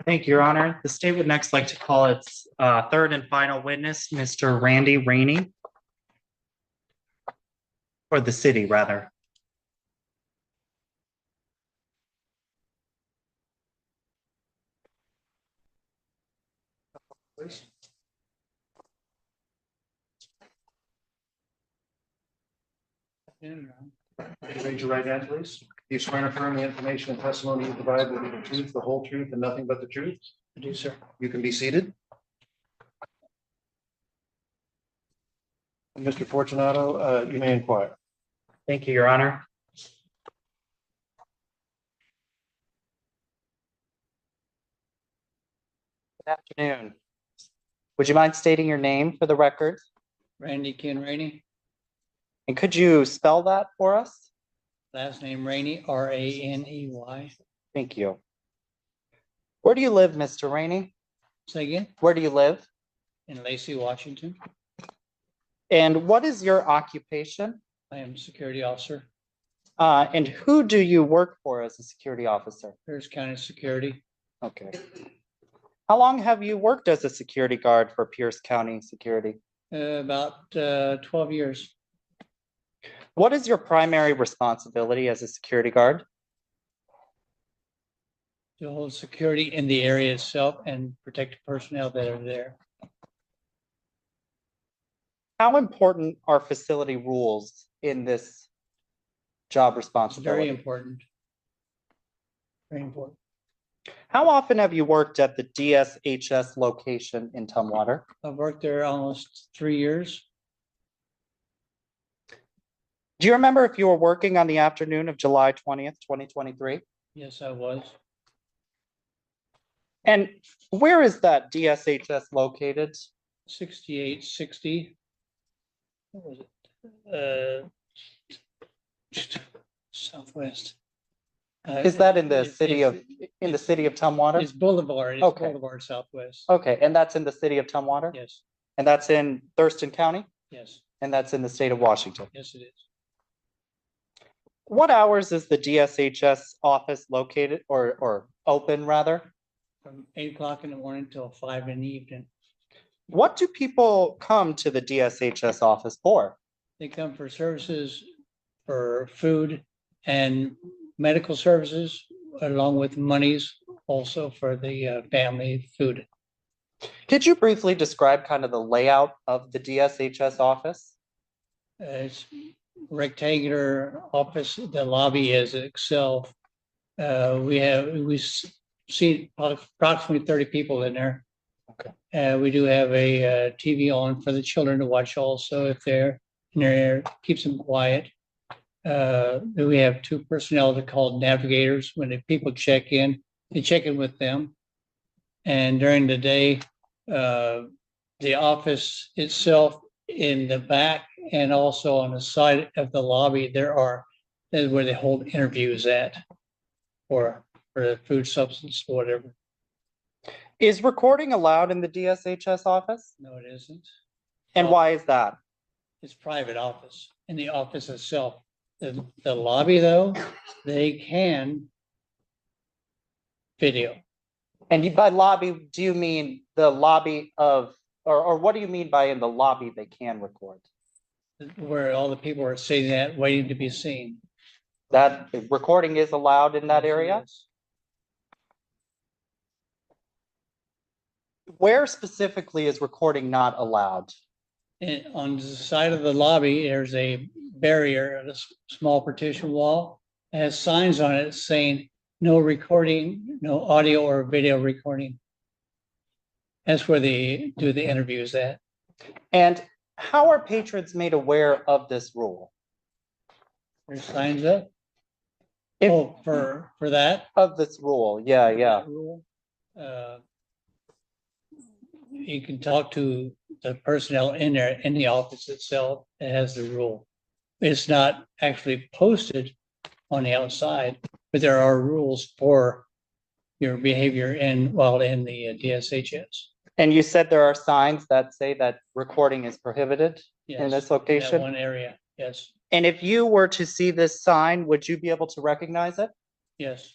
Thank you, Your Honor. The state would next like to call its third and final witness, Mr. Raney. Or the city, rather. Please. Raise your right hand, please. You swear and affirm the information and testimony you provide will be the truth, the whole truth, and nothing but the truth? I do, sir. You can be seated. Mr. Fortunato, you may inquire. Thank you, Your Honor. Good afternoon. Would you mind stating your name for the record? Raney. And could you spell that for us? Last name Raney, Raney. Thank you. Where do you live, Mr. Raney? Say again? Where do you live? In Lacey, Washington. And what is your occupation? I am a security officer, And who do you work for as a security officer? Pierce County Security. Okay. How long have you worked as a security guard for Pierce County Security? About 12 years. What is your primary responsibility as a security guard? To hold security in the area itself and protect the personnel that are there. How important are facility rules in this job It's responsibility? very important. Very important. How often have you worked at the DSHS location in Tumwater? I've worked there almost 3 years. Do you remember if you were working on the afternoon of July 20th, 2023? Yes, I was. And where is that DSHS located? 6860. What was it? Southwest. Is that in the It's- city of Tumwater? It's Boulevard. It's Okay. Boulevard Southwest. Okay, and that's in the city of Tumwater? Yes, And that's in Thurston County? yes, And that's in the state of Washington. yes, it is. What hours is the DSHS office located or open rather? From 8 o'clock in the morning till 5 in the evening. What do people come to the DSHS office for? They come for services for food and medical services, along with monies also for the family food. Could you briefly describe kind of the layout of the DSHS office? It's rectangular office. The lobby is itself. We see approximately 30 people in there. Okay. We do have a TV on for the children to watch also if they're in there, keeps them quiet. We have 2 personnel that are called navigators. When the people check in, they check in with them. And during the day, the office itself in the back and also on the side of the lobby, that's where they hold interviews at for the food substance, whatever. Is recording allowed in the DSHS office? No, it isn't. And why is that? It's private office in the office itself. The lobby though, they can video. And by lobby, do you mean the lobby of, or what do you mean by in the lobby they can record? Where all the people are sitting at waiting to be seen. That recording is allowed in that area? Yes. Where specifically is recording not allowed? And on the side of the lobby, there's a barrier, a small partition wall. It has signs on it saying no recording, no audio or video recording. That's where they do the interviews at. And how are patrons made aware of this rule? There's signs up. If- Oh, for that. Of this rule, yeah. Rule. You can talk to the personnel in there, in the office itself, that has the rule. It's not actually posted on the outside, but there are rules for your behavior while in the DSHS. And you said there are signs that say that recording is prohibited in Yes, this that location? one area, yes, And if you were to see this sign, would you be able to recognize it? yes.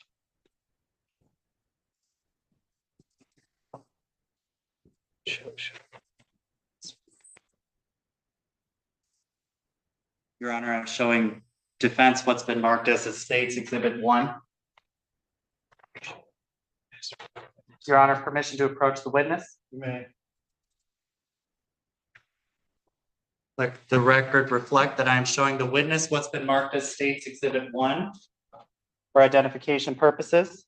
Your Honor, I'm showing defense what's been marked as a State's Exhibit 1. Your Honor, permission to approach the witness? You may. Let the record reflect that I am showing the witness what's been marked as State's Exhibit 1 for identification purposes.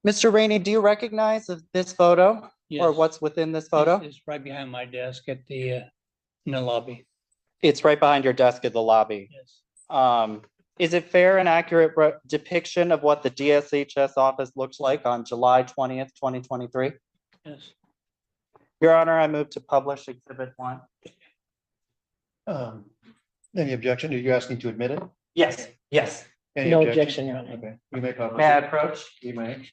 Mr. Raney, do you recognize this photo or Yes. what's within this photo? It's right behind my desk at the, in the lobby. It's right behind your desk in the lobby. Yes. Is it fair and accurate depiction of what the DSHS office looks like on July 20th, 2023? Yes. Your Honor, I move to publish Exhibit 1. Any objection? Are you asking to admit it? Yes, yes. Any No objection, Your Honor. Okay, you may publish. May I it. approach? You may.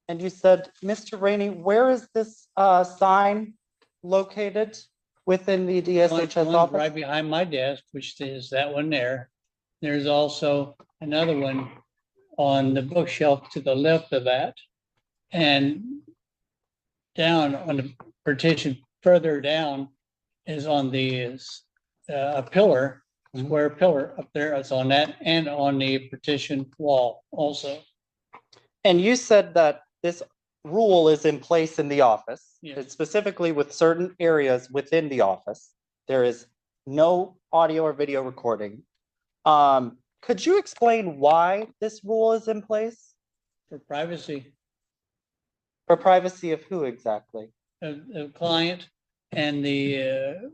And you said, Mr. Raney, where is this sign located within the DSHS One's office? right behind my desk, which is that one there. There's also another one on the bookshelf to the left of that. And down on the partition further down is on the a pillar, square pillar up there. It's on that and on the partition wall also. And you said that this rule is in place in the office, Yes. specifically with certain areas within the office. There is no audio or video recording. Could you explain why this rule is in place? For privacy For privacy of who exactly? of the client and the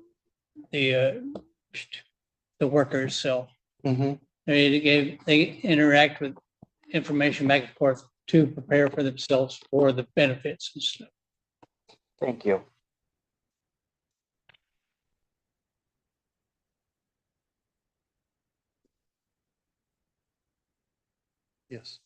worker itself. Mhm. They interact with information back and forth to prepare for themselves for the benefits and stuff. Thank you. Yes.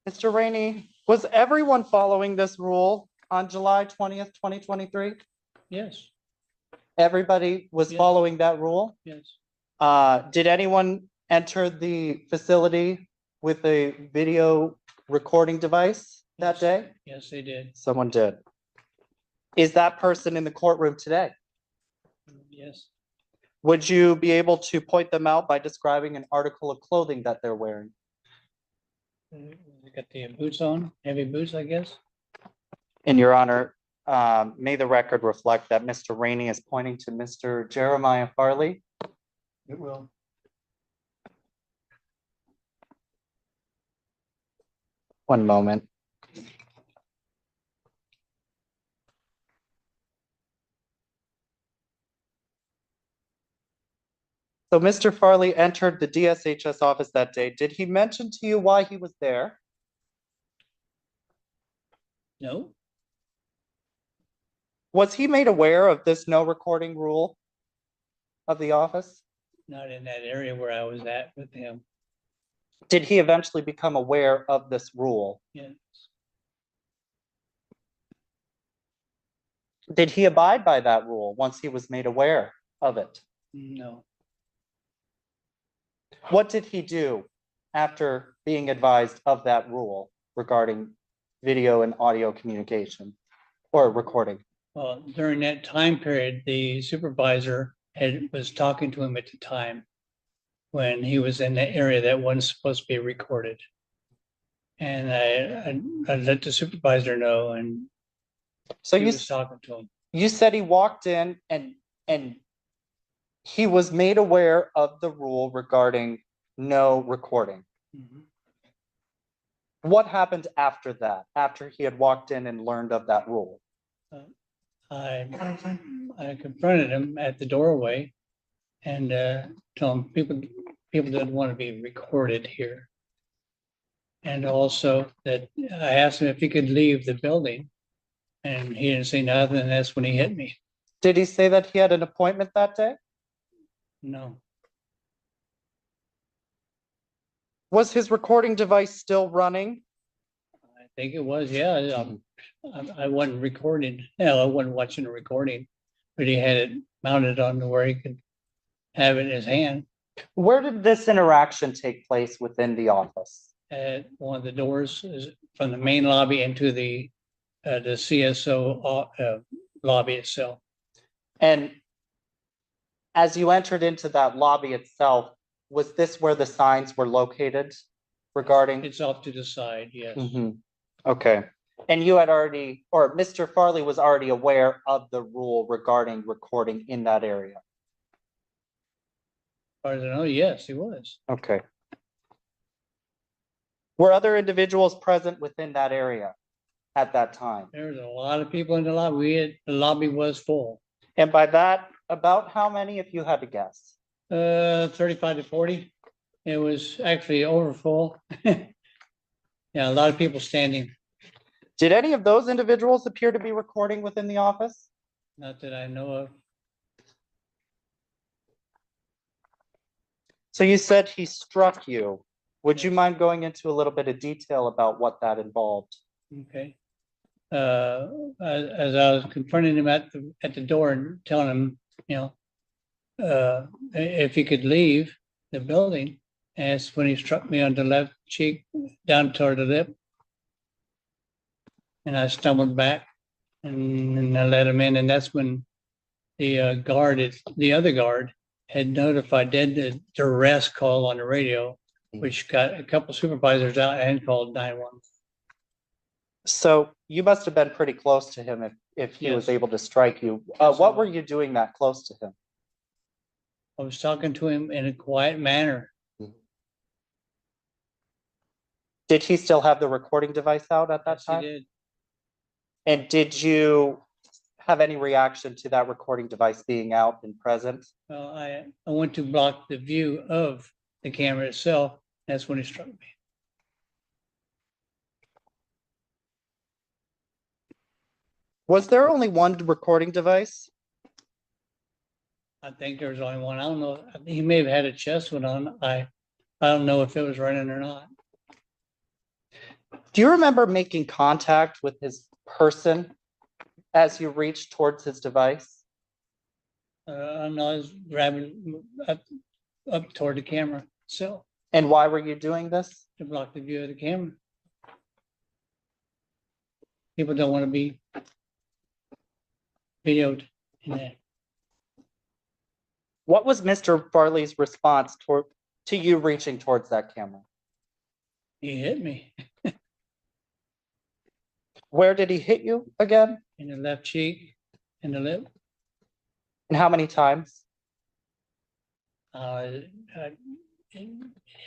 Mr. Raney, was everyone following this rule on July 20th, 2023? Yes, Everybody was Yes. following that rule? yes, Did anyone enter the facility with a video recording device that Yes. day? yes, they did. Someone did. Is that person in the courtroom today? Yes, Would you be able to point them out by describing an article of clothing that they're wearing? they got the boots on, heavy boots, I guess. In your honor, may the record reflect that Mr. Raney is pointing to Mr. Jeremiah Farley? It will. One moment. So Mr. Farley entered the DSHS office that day. Did he mention to you why he was there? No, Was he made aware of this no recording rule of the office? not in that area where I was at with him. Did he eventually become aware of this rule? Yes, Did he abide by that rule once he was made aware of it? no. What did he do after being advised of that rule regarding video and audio communication or recording? Well, during that time period, the supervisor was talking to him at the time when he was in the area that wasn't supposed to be recorded. And I let the supervisor know, and So he you, was talking to him. you said he walked in and he was made aware of the rule regarding no recording. Mhm. What happened after that, after he had walked in and learned of that rule? I confronted him at the doorway and told him people didn't want to be recorded here. And also that I asked him if he could leave the building, and he didn't say nothing, and that's when he hit me. Did he say that he had an appointment that day? No, Was his recording device still running? I think it was, yeah. I wasn't recording, I wasn't watching the recording, but he had it mounted on to where he could have it in his hand Where did this interaction take place within the office? at one of the doors from the main lobby into the CSO lobby itself. And as you entered into that lobby itself, was this where the signs were located regarding? It's off to the side, yes. Mhm. Okay. And you had already, or Mr. Farley was already aware of the rule regarding recording in that area? As far as I know, yes, he was. Okay. Were other individuals present within that area at that time? There was a lot of people in the lobby. The lobby was full. And by that, about how many, if you had to guess? 35 to 40. It was actually over full. Yeah, a lot of people standing. Did any of those individuals appear to be recording within the office? Not that I know of. So you said he struck you. Would you mind going into a little bit of detail about what that involved? Okay. As I was confronting him at the door and telling him, if he could leave the building, and it's when he struck me on the left cheek down toward the lip. And I stumbled back and I let him in. And that's when the other guard had notified the arrest call on the radio, which got a couple supervisors out and called 911. So you must have been pretty close to him if he was Yes. able to strike you. Yes, What I were was. you doing that close to him? I was talking to him in a quiet manner. Did he still have the recording device out at that Yes, he time? did. And did you have any reaction to that recording device being out and present? Well, I went to block the view of the camera itself. That's when he struck me. Was there only one recording device? I think there was only one. I don't know. He may have had a chest one on. I don't know if it was running or not. Do you remember making contact with his person as you reached towards his device? I know I was grabbing up toward the camera itself And why were you doing this? to block the view of the camera. People don't want to be videoed in that. What was Mr. Farley's response to you reaching towards that camera? He hit me Where did he hit you again? in the left cheek, in the lip. And how many times? It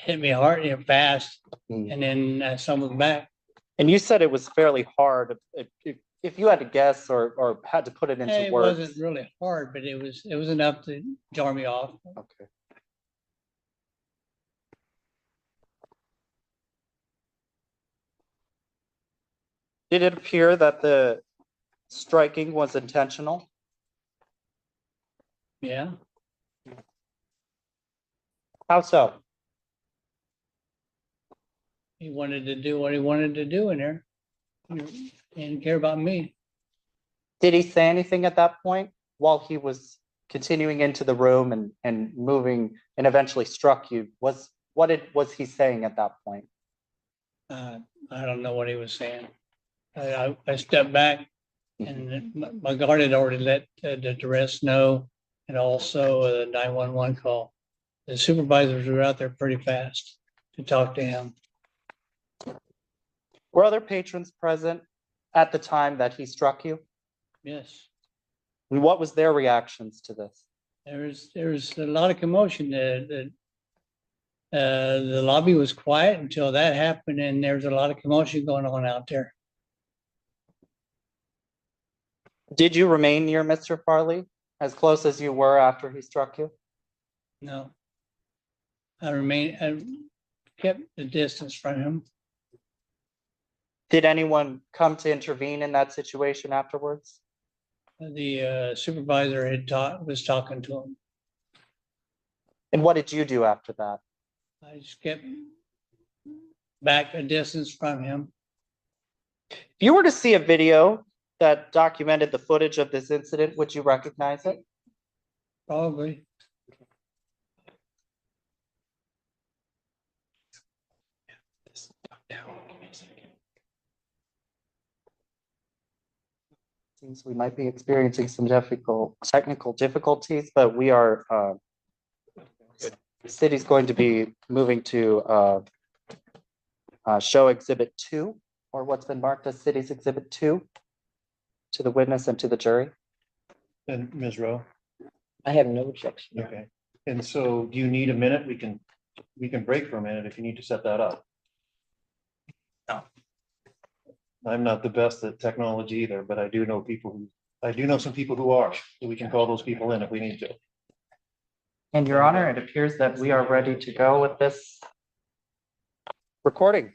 hit me hard and fast, and then I stumbled back. And you said it was fairly hard. If you had to guess or had to put it into It words. wasn't really hard, but it was enough to jar me off. Okay. Did it appear that the striking was intentional? Yeah, How so? he wanted to do what he wanted to do in there. He didn't care about me. Did he say anything at that point while he was continuing into the room and moving and eventually struck you? Was he saying at that point? I don't know what he was saying. I stepped back, and my guard had already let the rest know, and also the 911 call. The supervisors were out there pretty fast to talk to him. Were other patrons present at the time that he struck you? Yes, And what was their reactions to this? there was a lot of commotion. The lobby was quiet until that happened, and there was a lot of commotion going on out there. Did you remain near Mr. Farley as close as you were after he struck you? No, I kept the distance from him. Did anyone come to intervene in that situation afterwards? The supervisor was talking to him. And what did you do after that? I just kept back a distance from him. If you were to see a video that documented the footage of this incident, would you recognize it? Probably. Seems we might be experiencing some technical difficulties, but we are, the city's going to be moving to show exhibit 2, or what's been marked as city's exhibit 2 to the witness and to the jury. And Ms. Rowe, I have no objection. okay. And so do you need a minute? We can break for a minute if you need to set that up. No. I'm not the best at technology either, but I do know some people who are, so we can call those people in if we need to. And Your Honor, it appears that we are ready to go with this recording.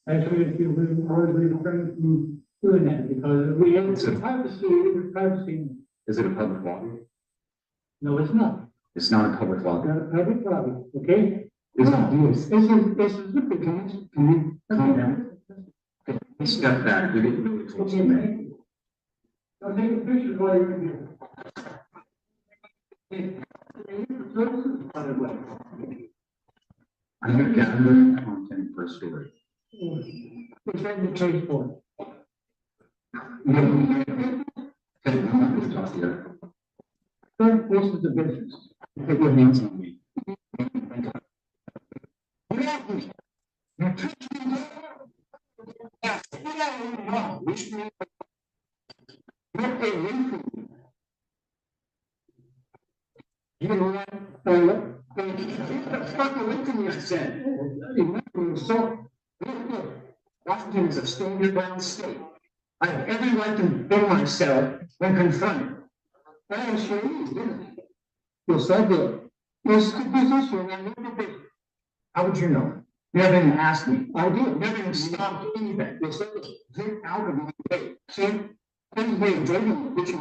Actually, if you would refrain from doing that, because we have privacy. Is it a public lobby? No, it's not. It's not a public It's lobby. not a public lobby, okay? Is No, it? this is, look, can Can you calm down? Step back. We didn't really close the man. I'll take a picture while you're in here. I'm gonna gather content for a story. What's that the case for? Third, this is the business. Put your hands on me. You know what? Stop looking at me, I said. So, Washington is a stand your ground state. I have every right to defend myself when confronted. that is your ease, isn't it? Yes, I did. This position, I never did. How would you know? You haven't even asked me. I did. You haven't even stopped anything. Yes, I did. Get out of my way. See, this is the driving, which is.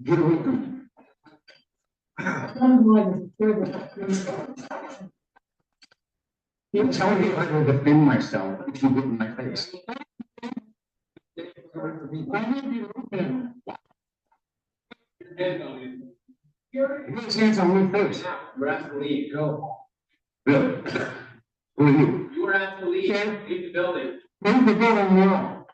Get away from me. You tell me I will defend myself if you get in my face. Put his hands on me first. We're asked to leave, go. Bill, who are you? You were asked to leave, leave the building. Leave the building now.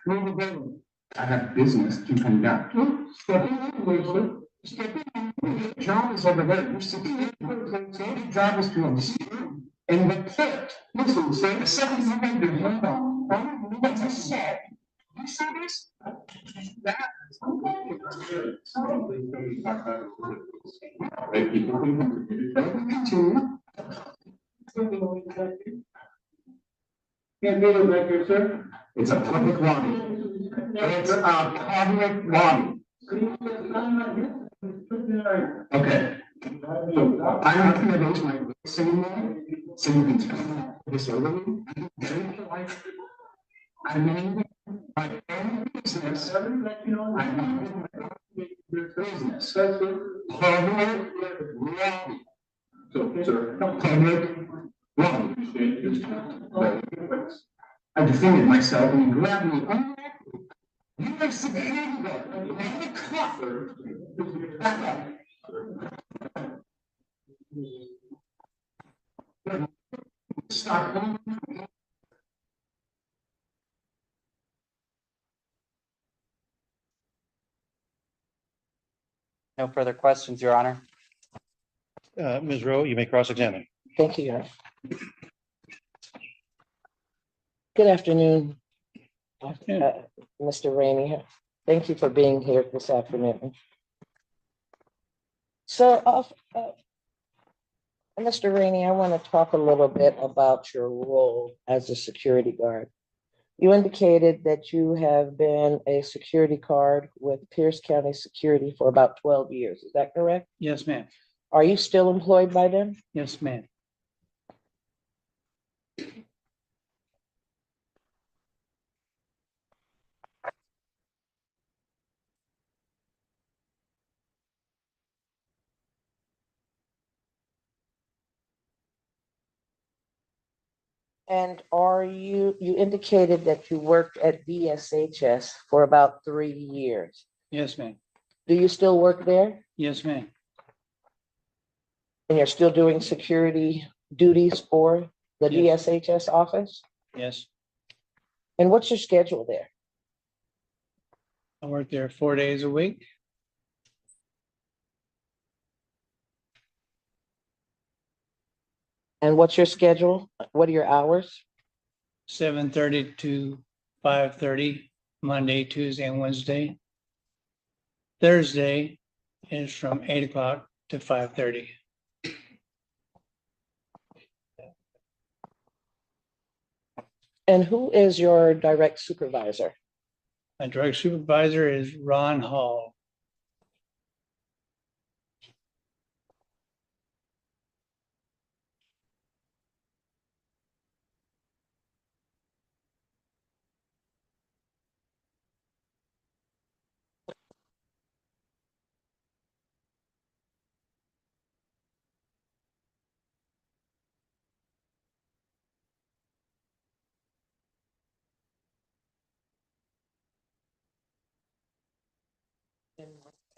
Leave the building. I have business to conduct. Step in, Lisa. Step in. John is over there. You're sitting there. Your job is to observe and report. Listen, sir, the second you make your hand on, what I said. You see this? That. Continue. Can't do it like this, sir. It's a public lobby. It's a public lobby. Okay. I'm not gonna raise my voice anymore, so you can tell me this early. I'm very polite. I mean, my own business. I mean, my business. Public lobby. So, sir, public lobby. I defended myself and he grabbed me. You are security guard. I'm the cop. Back up. Stop. No further questions, Your Honor. Ms. Rowe, you may cross-examine. Thank you, Your Honor. Good afternoon, Mr. Raney. Thank you for being here this afternoon. So, Mr. Raney, I want to talk a little bit about your role as a security guard. You indicated that you have been a security guard with Pierce County Security for about 12 years. Is that correct? Yes, ma'am. Are you still employed by them? Yes, ma'am. And you indicated that you worked at DSHS for about 3 years. Yes, ma'am. Do you still work there? Yes, ma'am. And you're still doing security duties for the Yes. DSHS office? Yes. And what's your schedule there? I work there 4 days a week. And what's your schedule? What are your hours? 7:30 to 5:30, Monday, Tuesday, and Wednesday. Thursday is from 8 o'clock to 5:30. And who is your direct supervisor? My direct supervisor is Ron Hall.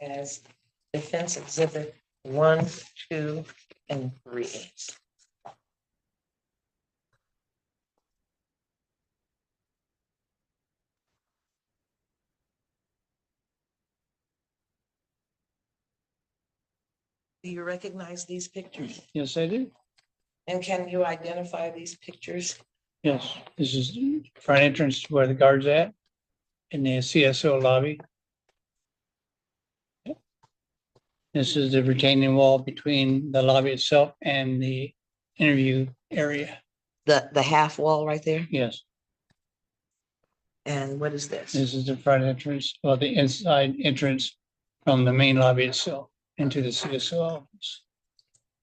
As Defense Exhibit 1, 2, and 3. Do you recognize these pictures? Yes, I do. And can you identify these pictures? Yes, this is the front entrance to where the guard's at in the CSO lobby. This is the retaining wall between the lobby itself and the interview area. The half wall right there? Yes, And what is this? this is the front entrance, well, the inside entrance from the main lobby itself into the CSO office.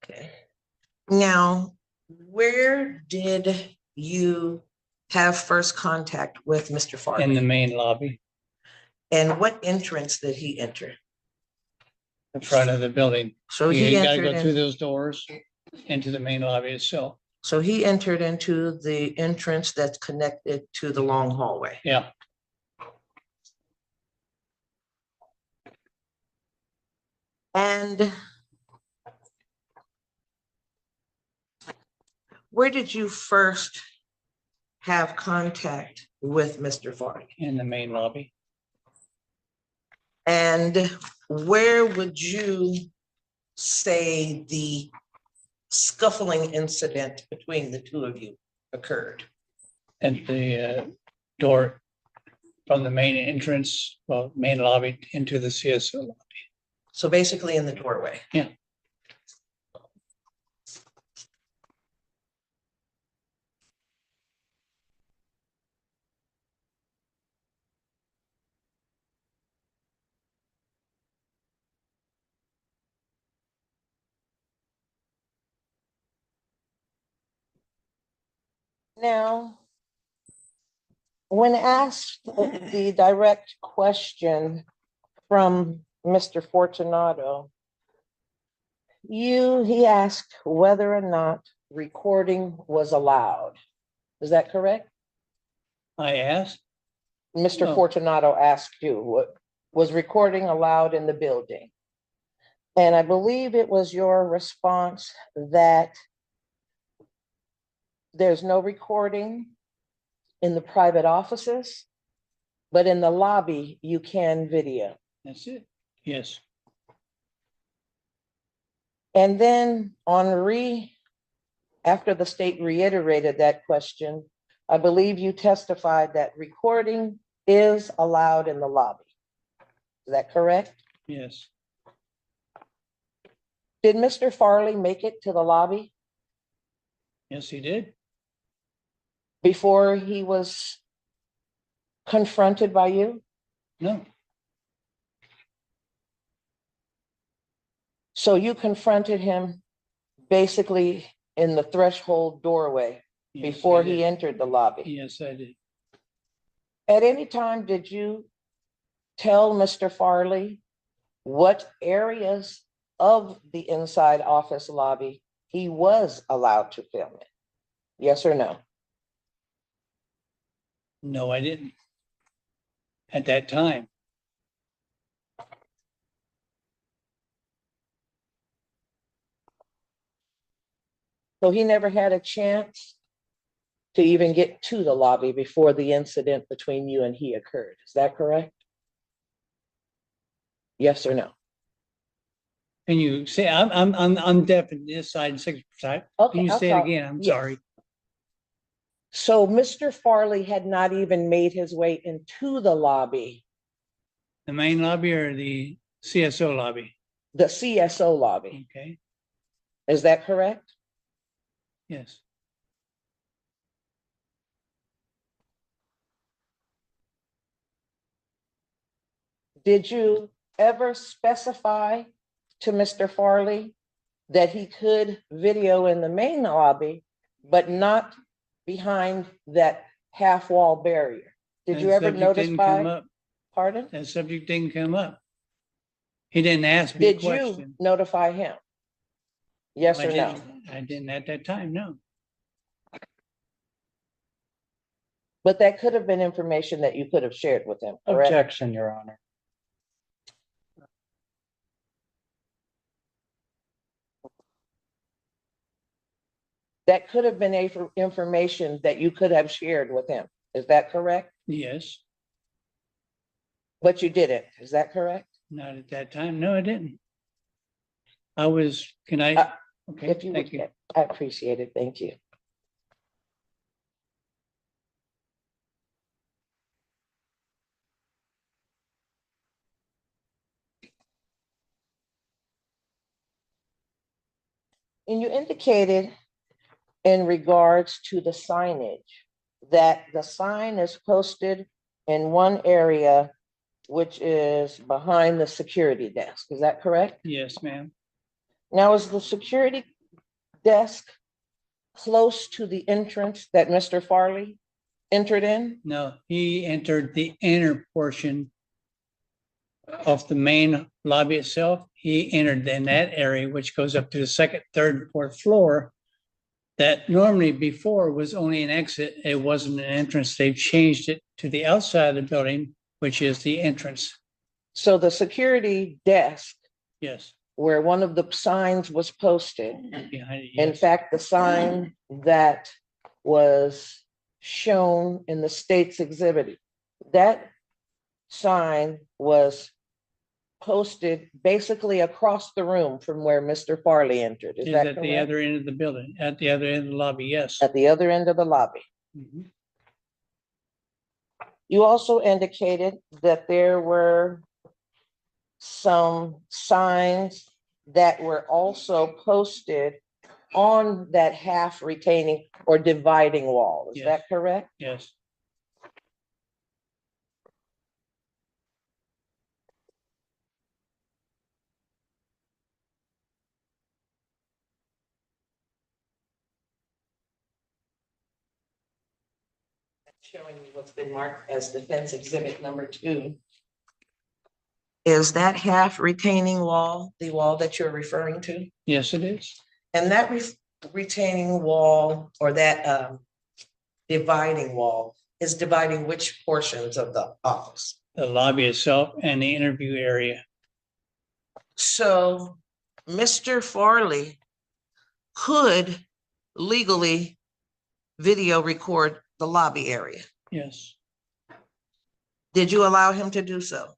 Okay. Now, where did you have first contact with Mr. In the Farley? main lobby, And what entrance did he enter? the front of the building. So You he gotta go entered through in, those doors into the main lobby itself. so he entered into the entrance that's connected to the long hallway. Yeah, And where did you first have contact with Mr. Farley? in the main lobby. And where would you say the scuffling incident between the two of you occurred? At the door from the main entrance, well, main lobby into the CSO lobby. So basically in the doorway. Yeah. Now, when asked the direct question from Mr. Fortunato, he asked whether or not recording was allowed. Is that correct? I asked, Mr. No. Fortunato asked you, was recording allowed in the building? And I believe it was your response that there's no recording in the private offices, but in the lobby, you can video. that's it. Yes, And then after the state reiterated that question, I believe you testified that recording is allowed in the lobby. Is that correct? Yes, Did Mr. Farley make it to the lobby yes, he did. before he was confronted by you? No, So you confronted him basically in the threshold doorway yes, I before he did. entered the lobby. Yes, I did. At any time, did you tell Mr. Farley what areas of the inside office lobby he was allowed to film it? Yes or no? No, I didn't. At that time, So he never had a chance to even get to the lobby before the incident between you and he occurred. Is that correct? Yes or no? can you say, I'm deaf in this side and 6%. Okay, Can you I'll say it talk. again? I'm Yes. sorry. So Mr. Farley had not even made his way into the lobby, The main lobby or the CSO lobby? the CSO lobby. Okay, Is that correct? yes. Did you ever specify to Mr. Farley that he could video in the main lobby, but not behind that half wall barrier? Did you That ever subject didn't come notify? up. Pardon? That subject didn't come up. He didn't ask me a Did you question. notify him? Yes I or no? didn't. I didn't at that time, no. But that could have been information that you could have shared with him, correct? Objection, Your Honor. That could have been information that you could have shared with him. Is that correct? Yes, But you didn't. Is that correct? not at that time. No, I didn't. I was, can I? Uh, Okay, If you thank you. would, I appreciate it. Thank you. And you indicated in regards to the signage, that the sign is posted in one area, which is behind the security desk. Is that correct? Yes, ma'am. Now, is the security desk close to the entrance that Mr. Farley entered in? No, he entered the inner portion of the main lobby itself. He entered in that area, which goes up to the second, third, fourth floor. That normally before was only an exit. It wasn't an entrance. They've changed it to the outside of the building, which is the entrance. So the security desk Yes, where one of the signs was posted, behind it. in Yes. fact, the sign that was shown in the state's exhibit, that sign was posted basically across the room from where Mr. Farley entered. Is Is that at the correct? other end of the building, at the other end of the lobby. Yes. At the other end of the lobby. Mhm. You also indicated that there were some signs that were also posted on that half retaining or dividing wall. Is Yes. that correct? Yes. Showing you what's been marked as defense exhibit number 2. Is that half retaining wall the wall that you're referring to? Yes, it is. And that retaining wall or that dividing wall is dividing which portions of the office? The lobby itself and the interview area. So Mr. Farley could legally video record the lobby area. Yes. Did you allow him to do so?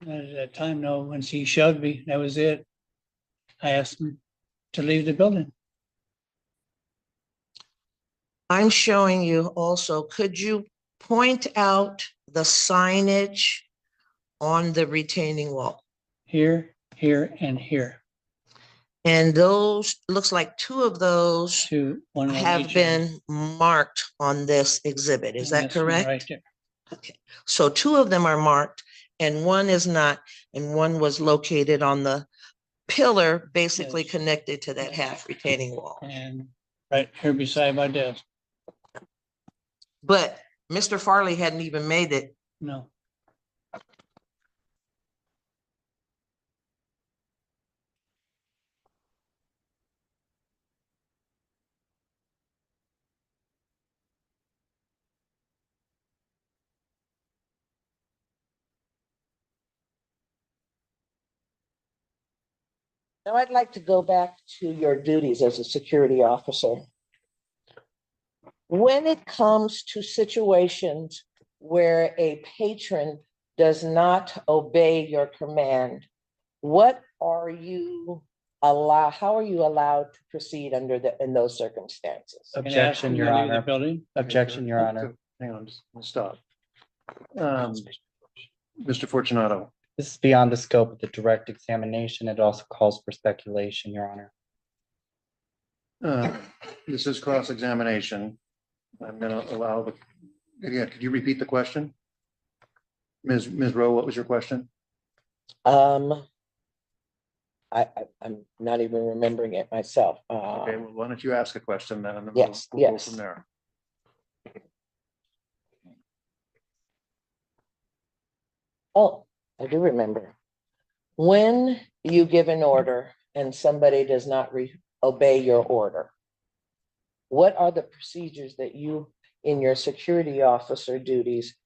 Not at that time, no. Once he shoved me, that was it. I asked them to leave the building. I'm showing you also, could you point out the signage on the retaining wall? Here, here, and here. And those, looks like two of those One on have each end. been marked on this exhibit. Is that That's one correct? right there. Okay, so two of them are marked and one is not, and one was located on the pillar basically Yes. connected to that half retaining wall. And right here beside my desk. But Mr. Farley hadn't even made it. No. Now I'd like to go back to your duties as a security officer. When it comes to situations where a patron does not obey your command, how are you allowed to proceed in those circumstances? I can ask Objection, them Your to leave the Honor. building. Objection, Your Honor. Hang on, just stop. Mr. Fortunato, This is beyond the scope of the direct examination. It also calls for speculation, Your Honor. this is cross-examination. I'm gonna allow again, could you repeat the question? Ms. Rowe, what was your question? I'm not even remembering it myself. Okay, well, why don't you ask a question then? And then Yes, we'll go yes. from there. Oh, I do remember. When you give an order and somebody does not obey your order, what are the procedures that you, in your security officer duties,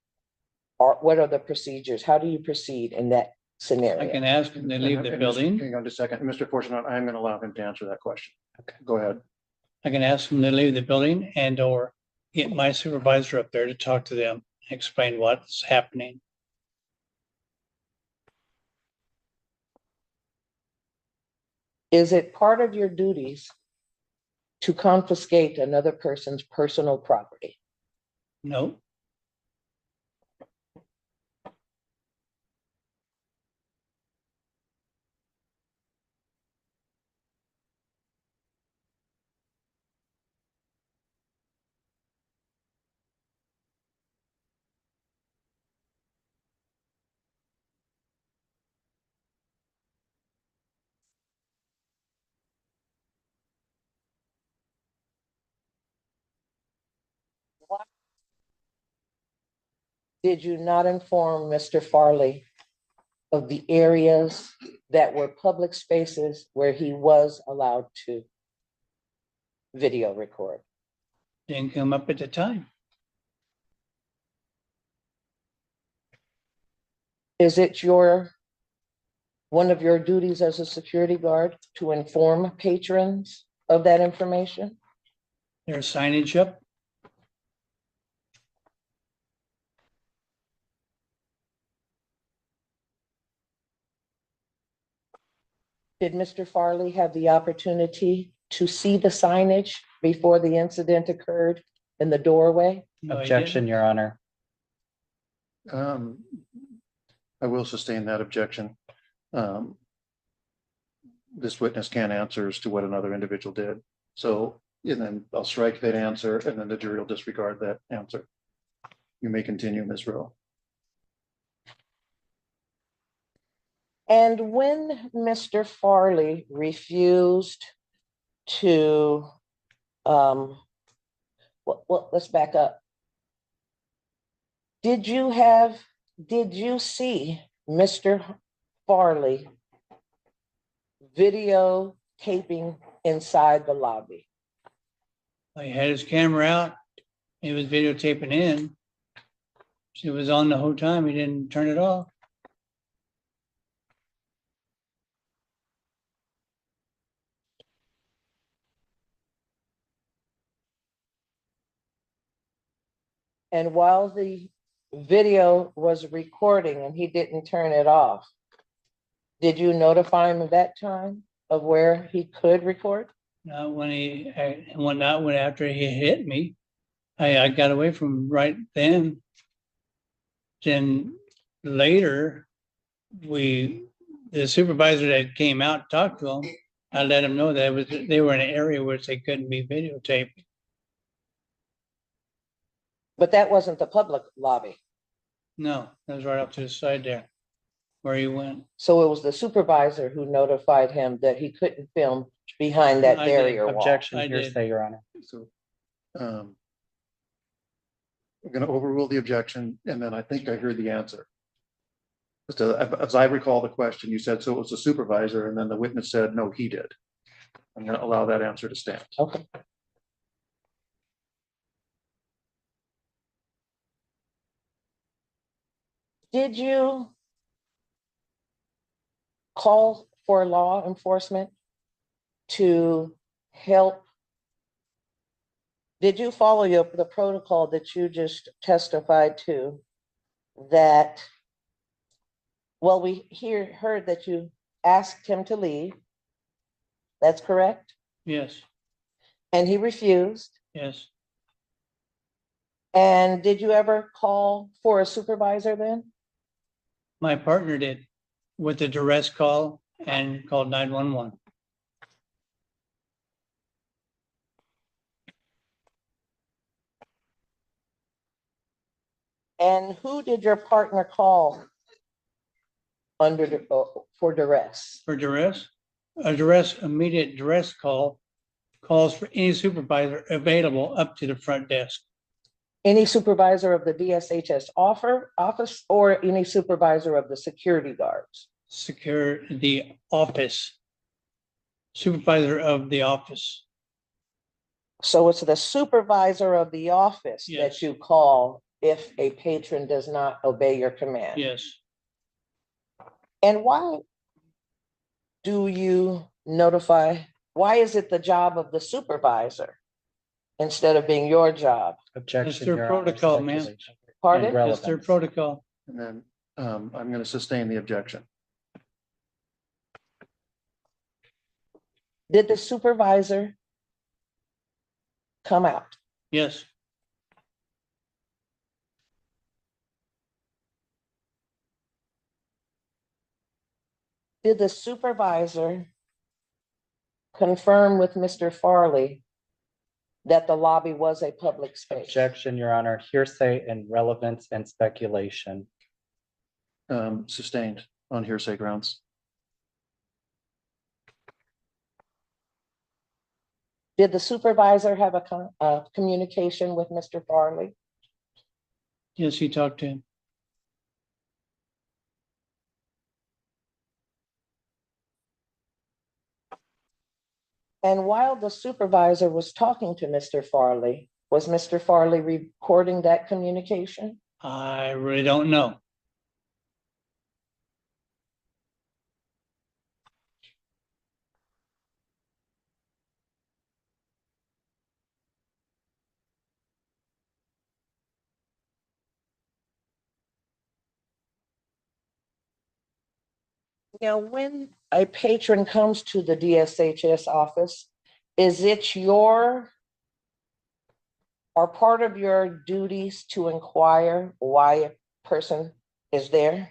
what are the procedures? How do you proceed in that I scenario? can ask them to leave the building. Hang on just a second. Mr. Fortunato, I'm gonna allow him to answer that question. Okay, go ahead. I can ask them to leave the building and or get my supervisor up there to talk to them, explain what's happening. Is it part of your duties to confiscate another person's personal property? No, Did you not inform Mr. Farley of the areas that were public spaces where he was allowed to video record? didn't come up at the time. Is it one of your duties as a security guard to inform patrons of that information? There's signage up. Did Mr. Farley have the opportunity to see the signage before the incident occurred in the doorway? No, he Objection, didn't. Your Honor. I will sustain that objection. This witness can't answer as to what another individual did. So, and then I'll strike that answer and then the jury will disregard that answer. You may continue, Ms. Rowe. And when Mr. Farley refused to, well, let's back up. Did you see Mr. Farley videotaping inside the lobby? He had his camera out. He was videotaping in. It was on the whole time. He didn't turn it off. And while the video was recording and he didn't turn it off, did you notify him at that time? of where he could record? Not when not when after he hit me. I got away from him right then. Then later, the supervisor that came out and talked to him, I let him know that they were in an area which they couldn't be videotaped. But that wasn't the public lobby. No, that was right up to the side there where he went. So it was the supervisor who notified him that he couldn't film behind that I did. barrier wall. Objection, I did. hearsay, Your Honor. So, I'm gonna overrule the objection, and then I think I heard the answer. As I recall the question, you said, so it was the supervisor, and then the witness said, no, he did. I'm gonna allow that answer to stand. Okay. Did you call for law enforcement to help? Did you follow the protocol that you just testified to? That, well, we heard that you asked him to leave. That's correct? Yes, And he refused. yes. And did you ever call for a supervisor then? My partner did with the duress call and called 911. And who did your partner call under for duress? For duress, immediate duress call calls for any supervisor available up to the front desk. Any supervisor of the DSHS office or any supervisor of the security guards? Secure the office. Supervisor of the office. So it's the supervisor of the office that Yes. you call if a patron does not obey your command? Yes. And why do you notify? Why is it the job of the supervisor instead of being your job? Objection, their Your Honor. protocol, ma'am. Speculation. Pardon? Relevance. That's their protocol. And then I'm gonna sustain the objection. Did the supervisor come out? Yes. Did the supervisor confirm with Mr. Farley that the lobby was a public space? Objection, Your Honor. Hearsay and relevance and speculation. Sustained on hearsay grounds. Did the supervisor have a communication with Mr. Farley? Yes, he talked to him. And while the supervisor was talking to Mr. Farley, was Mr. Farley recording that communication? I really don't know. Now, when a patron comes to the DSHS office, is it your or part of your duties to inquire why a person is there?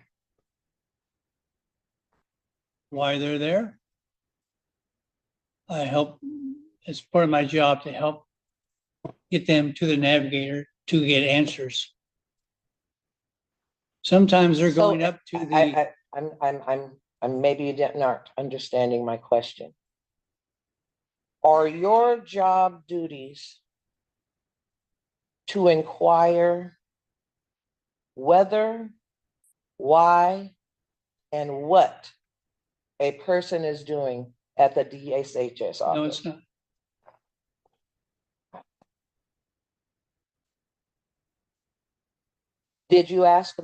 Why they're there? I help, it's part of my job to help get them to the navigator to get answers. Sometimes they're going up to the, I'm maybe you didn't not understanding my question. Are your job duties to inquire whether, why, and what a person is doing at the DSHS office? no, it's not. Did you ask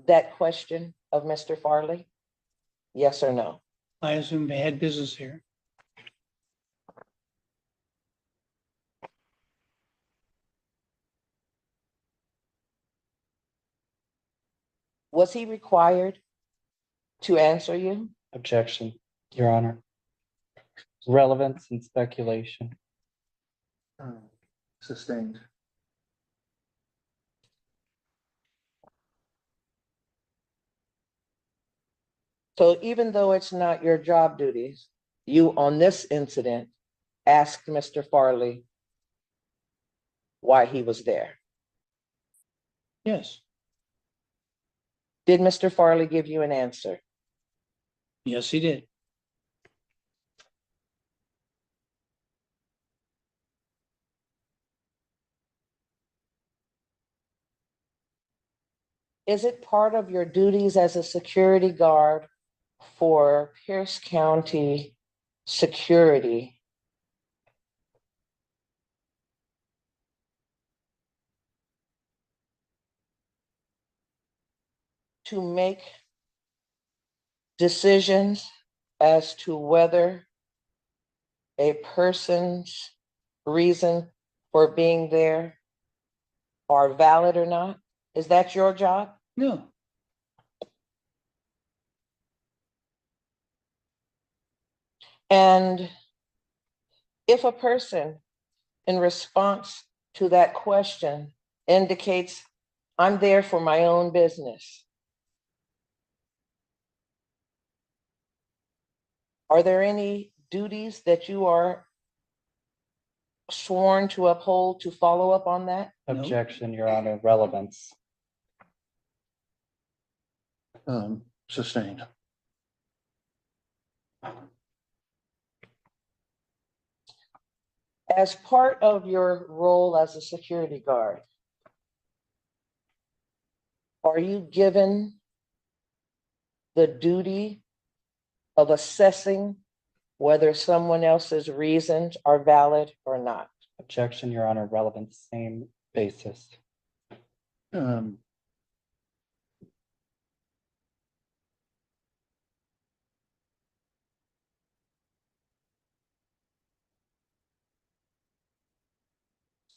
that question of Mr. Farley? Yes or no? I assume they had business here. Was he required to answer you? Objection, Your Honor. relevance and speculation. Sustained. So even though it's not your job duties, you on this incident asked Mr. Farley why he was there. Yes, Did Mr. Farley give you an answer? yes, he did. Is it part of your duties as a security guard for Pierce County security to make decisions as to whether a person's reason for being there are valid or not? Is that your job? No, And if a person in response to that question indicates, I'm there for my own business, are there any duties that you are sworn to uphold to follow up on that? No. Objection, Your Honor, relevance. Sustained. As part of your role as a security guard, are you given the duty of assessing whether someone else's reasons are valid or not? Objection, Your Honor, relevance, same basis. Um,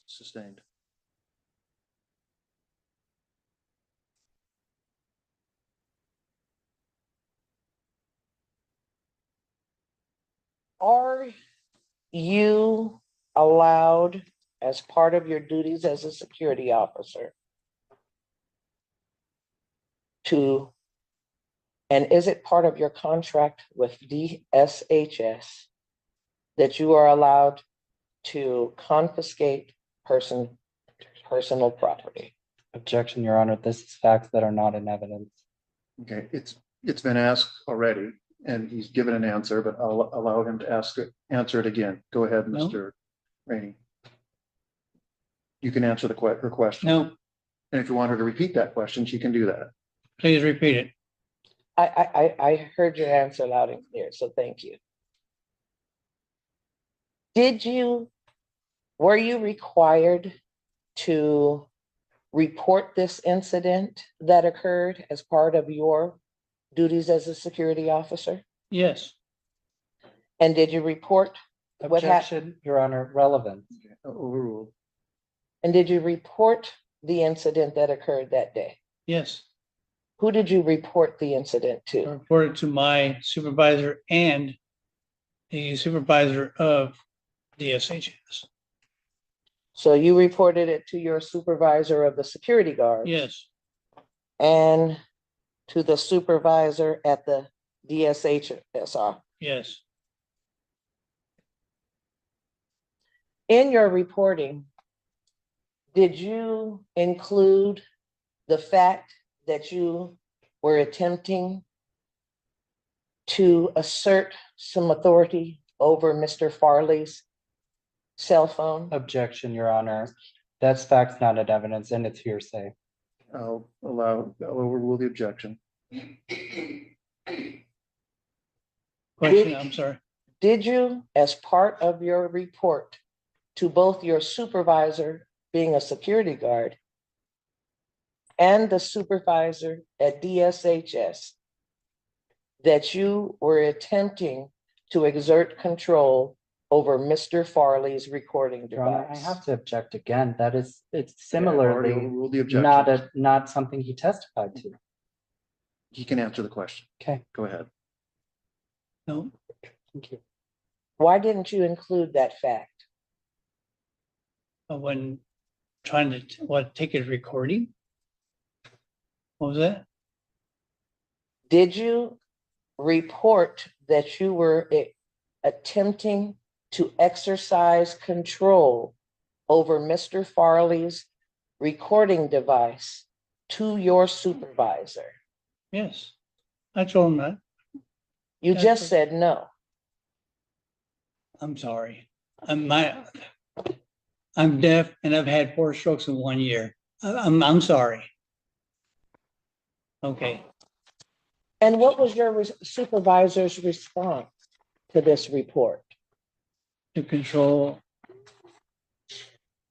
Sustained. Are you allowed, as part of your duties as a security officer, to, and is it part of your contract with DSHS that you are allowed to confiscate personal property? Objection, Your Honor, this is facts that are not in evidence. Okay, it's been asked already and he's given an answer, but I'll allow him to answer it again. Go ahead, No. Mr. Raney. You can answer her question. no, And if you want her to repeat that question, she can do that. please repeat it. I heard your answer loud and clear, so thank you. Were you required to report this incident that occurred as part of your duties as a security officer? Yes, And did you report what happened? Objection, Your Honor, relevance. Overruled. And did you report the incident that occurred that day? yes. Who did you report the incident I to? reported to my supervisor and the supervisor of DSHS. So you reported it to your supervisor of the security guard? Yes, And to the supervisor at the DSHS. yes, In your reporting, did you include the fact that you were attempting to assert some authority over Mr. Farley's cell phone? Objection, Your Honor. That's facts not in evidence and it's hearsay. I'll overrule the objection. question, I'm sorry. Did you, as part of your report to both your supervisor being a security guard and the supervisor at DSHS, that you were attempting to exert control over Mr. Farley's recording Your Honor, I device? have to object again. It's Already similarly overruled the objection. not something he testified to. He can answer the question. Okay, Go ahead. No, thank you. Why didn't you include that fact? When trying to, take a recording? What was that? Did you report that you were attempting to exercise control over Mr. Farley's recording device to your supervisor? Yes, I told him that. You That's just what- said no. I'm sorry. I'm deaf and I've had 4 strokes in 1 year. I'm sorry. Okay, And what was your supervisor's response to this report? to control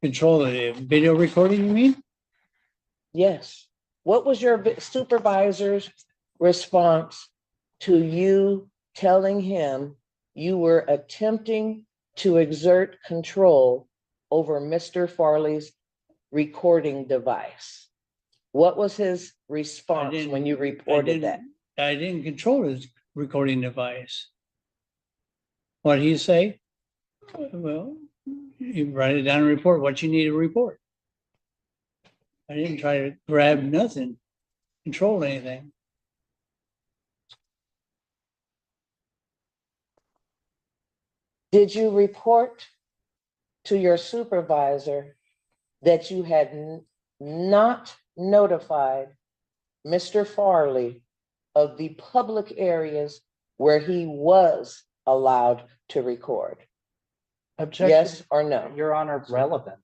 the video recording, you mean? Yes. What was your supervisor's response to you telling him you were attempting to exert control over Mr. Farley's recording device? What was his response when you reported that? I didn't control his recording device. What did he say? Well, you write it down and report what you need to report. I didn't try to grab nothing, control anything. Did you report to your supervisor that you had not notified Mr. Farley of the public areas where he was allowed to record? Objection, Yes or no? Your Honor, relevance.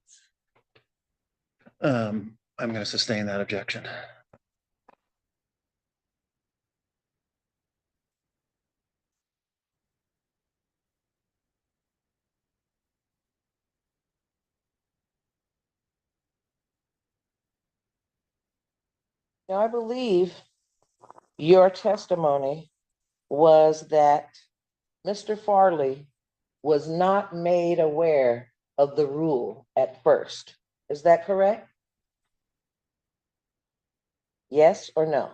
I'm going to sustain that objection. Now, I believe your testimony was that Mr. Farley was not made aware of the rule at first. Is that correct? Yes or no?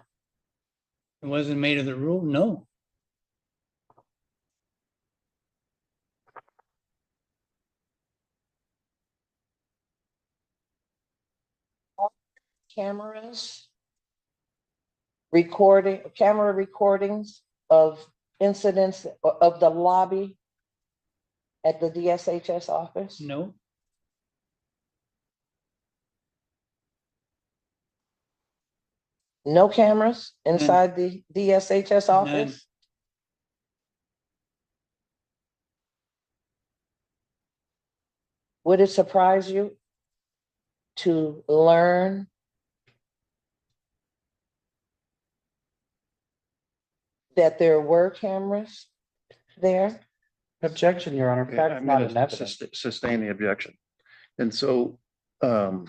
It wasn't made of the rule, no. Cameras, camera recordings of incidents of the lobby at the DSHS office? No, No cameras inside the DSHS None. office? Would it surprise you to learn that there were cameras there? Objection, Your Honor. Okay, That's I'm not going an to evidence. sustain the objection. And so, I'll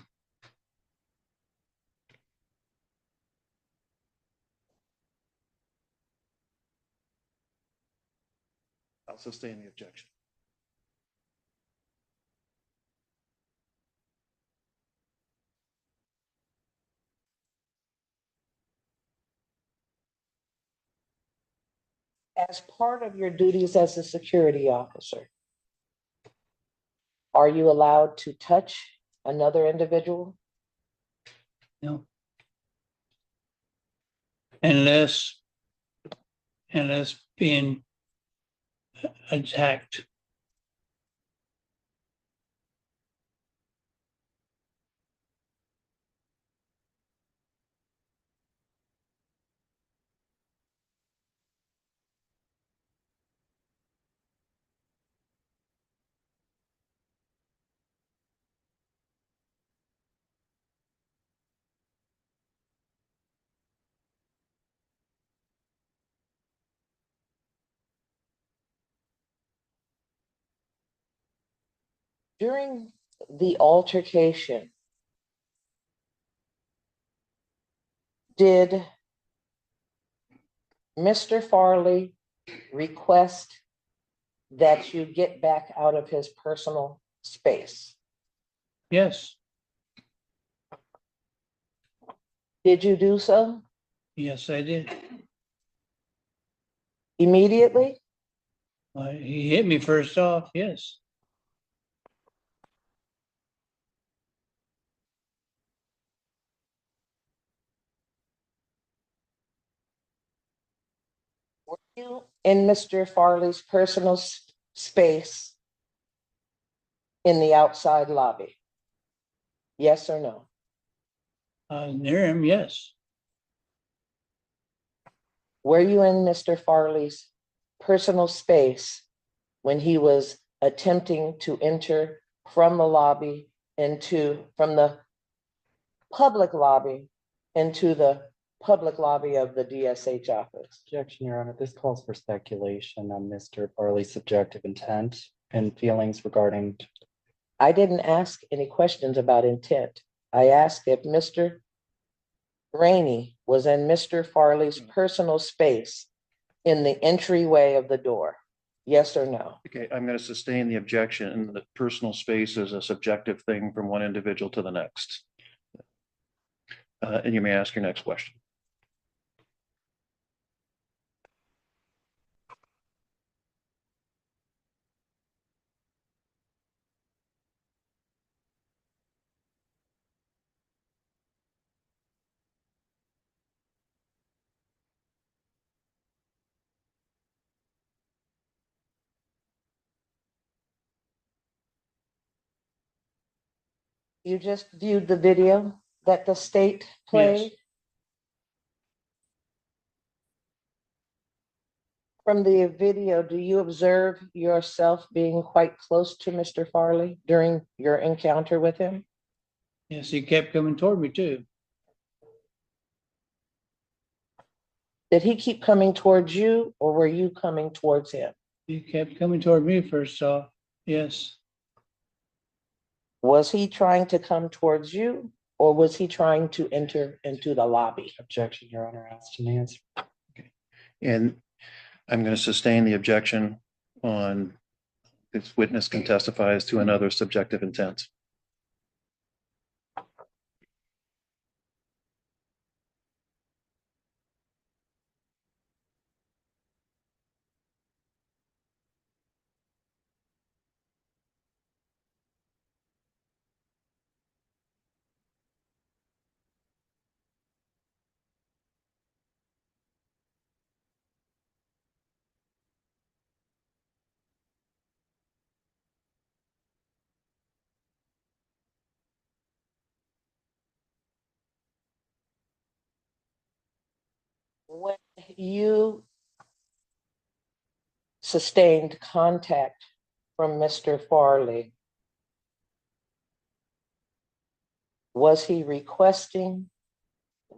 sustain the objection. As part of your duties as a security officer, are you allowed to touch another individual? no. Unless being attacked. During the altercation, did Mr. Farley request that you get back out of his personal space? Yes, Did you do so yes, I did. immediately? He hit me first off, yes. Were you in Mr. Farley's personal space in the outside lobby? Yes or no? Near him, yes. Were you in Mr. Farley's personal space when he was attempting to enter from the lobby from the public lobby into the public lobby of the DSH office? Objection, Your Honor. This calls for speculation on Mr. Farley's subjective intent and feelings regarding. I didn't ask any questions about intent. I asked if Mr. Raney was in Mr. Farley's personal space in the entryway of the door. Yes or no? Okay, I'm going to sustain the objection, and the personal space is a subjective thing from one individual to the next. And you may ask your next question. You just viewed the video that the state played? From the video, do you observe yourself being quite close to Mr. Farley during your encounter with him? Yes, he kept coming toward me too. Did he keep coming towards you or were you coming towards him? He kept coming toward me first off, yes. Was he trying to come towards you or was he trying to enter into the lobby? Objection, Your Honor. Asked and answered. And I'm going to sustain the objection on this witness can testify as to another subjective intent. When you sustained contact from Mr. Farley, was he requesting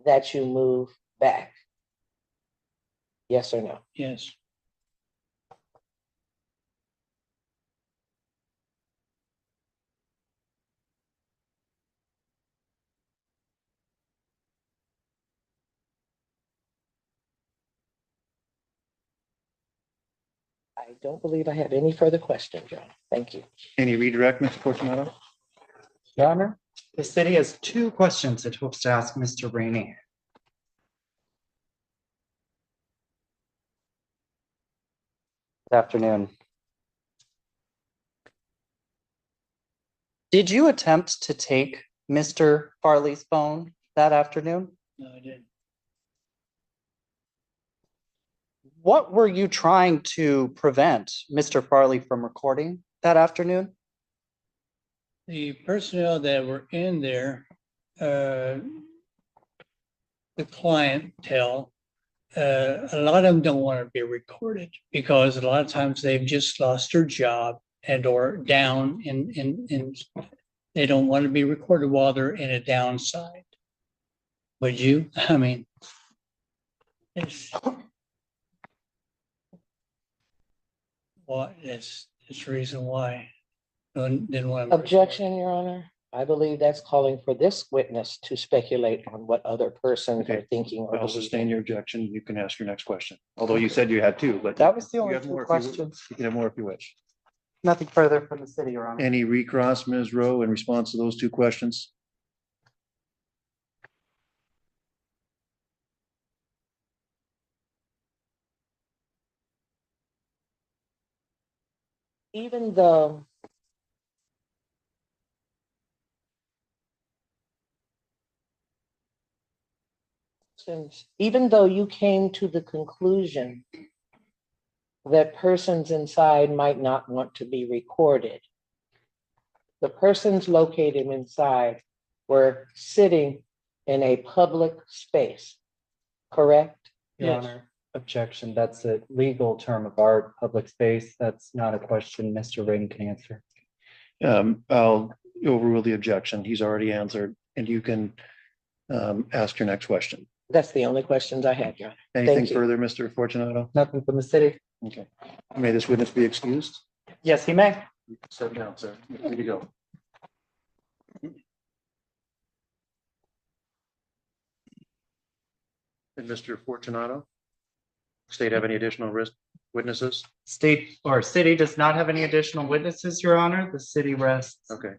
that you move back? Yes or no? Yes. I don't believe I have any further questions, John. Thank you. Any redirect, Mr. Fortunato? Your Honor, the city has 2 questions it hopes to ask Mr. Raney. Good afternoon. Did you attempt to take Mr. Farley's phone that afternoon? No, I didn't. What were you trying to prevent Mr. Farley from recording that afternoon? The personnel that were in there, the clientele, a lot of them don't want to be recorded because a lot of times they've just lost their job and or down and they don't want to be recorded while they're in a downside. Would you? I mean, it's what it's the reason why. Didn't want to. Objection, Your Honor. I believe that's calling for this witness to speculate on what other persons are Okay. thinking or I'll sustain believing. your objection. You can ask your next question. Although you said you had 2, but That was the you only have 2 more if you- questions. You can have more if you wish. Nothing further from the city, Your Honor. Any recross, Ms. Rowe, in response to those 2 questions? even though you came to the conclusion that persons inside might not want to be recorded, the persons located inside were sitting in a public space, correct? Your Yes. Honor, objection. That's a legal term of art, public space. That's not a question Mr. Raney can answer. I'll overrule the objection. He's already answered, and you can ask your next question. That's the only questions I had, Your Honor. Anything you. further, Mr. Fortunato? Nothing from the city. Okay. May this witness be excused? Yes, he may. Sit down, sir. Here you go. And Mr. Fortunato? State have any additional witnesses? State or city does not have any additional witnesses, Your Honor. The city rests. Okay.